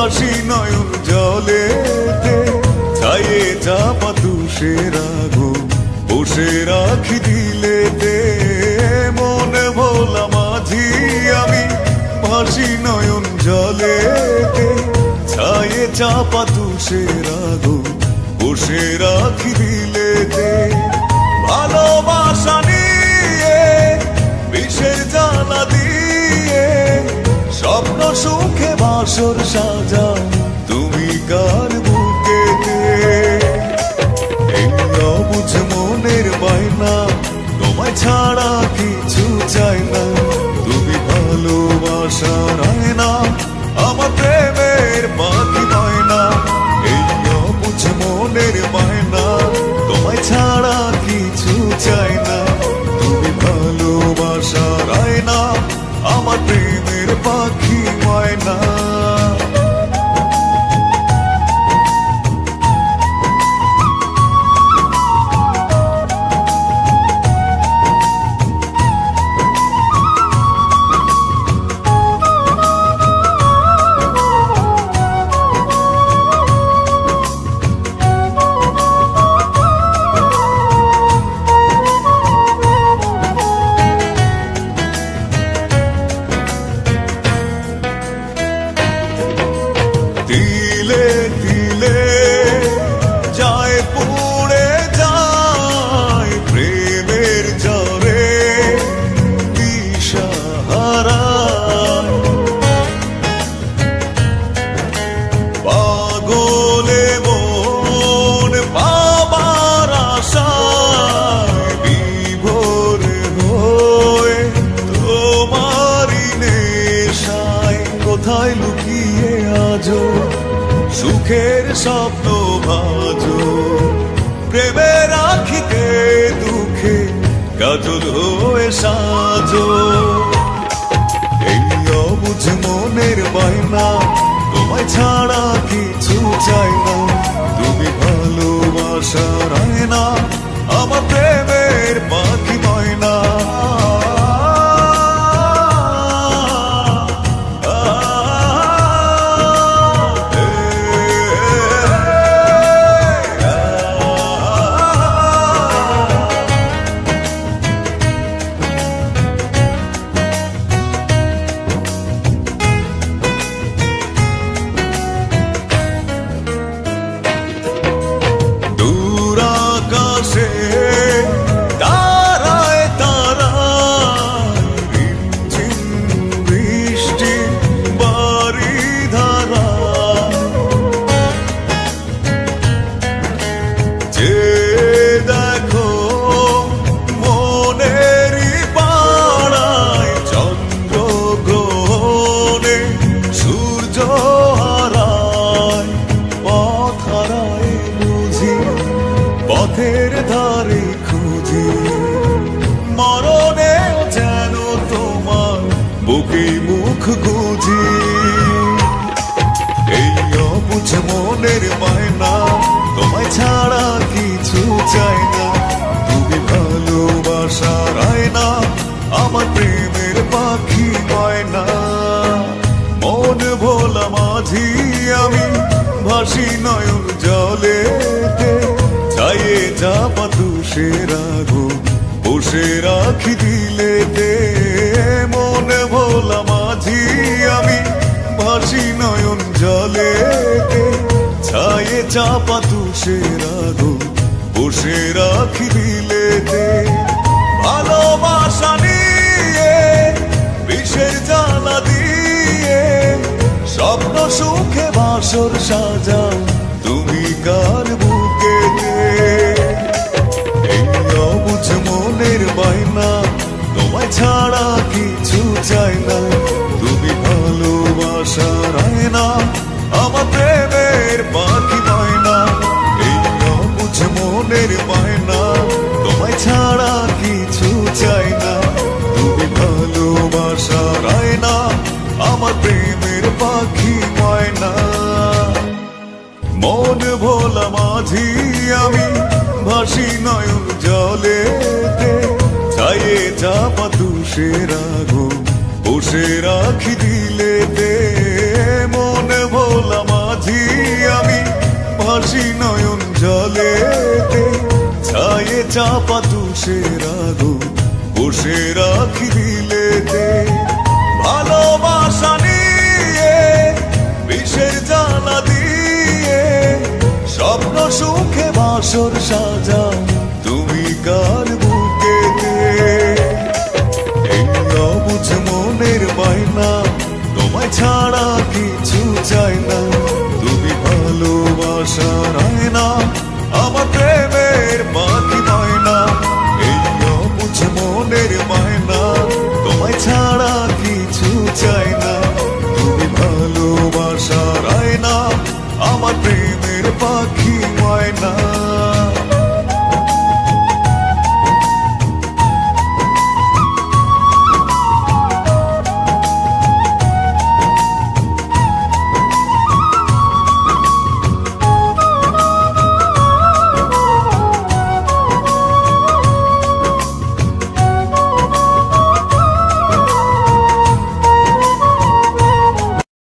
ভাসি নয়ন জলেতে, ছায়ে চাপা তুষের আগুন বসে রাখি দিলেতে। মন ভোলা মাঝি আমি, ভাসি নয়ন জলেতে, ছায়ে চাপা তুষের আগুন বসে রাখি দিলেতে। ভালোবাসা নিয়ে বিষের জ্বালা দিয়ে স্বপ্ন সুখে বাসর সাজাও তুমি কার বুকেতে। এই অবুঝ মনের বায়না, তোমায় ছাড়া কিছু চাই না। তুমি ভালোবাসার আয়না, আমার প্রেমের পাখি ময়না। এই অবুঝ মনের বায়না, তোমায় ছাড়া কিছু চাই না। তুমি ভালোবাসার আয়না, আমার প্রেমের পাখি ময়না। তিলে তিলে যায় পুড়ে যায় প্রেমের জ্বরে দিশাহারা। পাগলে মন পাবার আশায় বিভোর হয়ে তোমারই নেশায়। কোথায় লুকিয়ে আজো সুখের স্বপ্ন ভাজো, প্রেমের আখিতে দুঃখে কাজল হয়ে সাজো। এই অবুঝ মনের বায়না, তোমায় ছাড়া কিছু চাই না। তুমি ভালোবাসার আয়না, আমার প্রেমের পাখি ময়না। তারায় তারায় রিমঝিম বৃষ্টি বাড়ি ধারা, যে দেখো মনেরই পাড়ায় চন্দ্র গ্রহণে সূর্য হারায়। পথ হারায় বুঝি পথের ধারে খুঁজি, মরণে যেন তোমার বুকে মুখ গুঁজি। এই অবুঝ মনের বায়না, তোমায় ছাড়া কিছু চাই না। তুমি ভালোবাসার আয়না, আমার প্রেমের পাখি ময়না। মন ভোলা মাঝি আমি, ভাসি নয়ন জলেতে, ছায়ে চাপা তুষের আগুন বসে রাখি দিলেতে। মন ভোলা মাঝি আমি, ভাসি নয়ন জলেতে, ছায়ে চাপা তুষের আগুন বসে রাখি দিলেতে। ভালোবাসা নিয়ে বিষের জ্বালা দিয়ে স্বপ্ন সুখে বাসর সাজাও তুমি কার বুকেতে। এই অবুঝ মনের বায়না, তোমায় ছাড়া কিছু চাই না। তুমি ভালোবাসার আয়না, আমার প্রেমের পাখি ময়না। এই অবুঝ মনের বায়না, তোমায় ছাড়া কিছু চাই না। তুমি ভালোবাসার আয়না, আমার প্রেমের পাখি ময়না। মন ভোলা মাঝি আমি, ভাসি নয়ন জলেতে, ছায়ে চাপা তুষের আগুন বসে রাখি দিলেতে। মন ভোলা ভাসি নয়ন জলেতে, ছায়ে চাপা তুষের আগুন বসে রাখি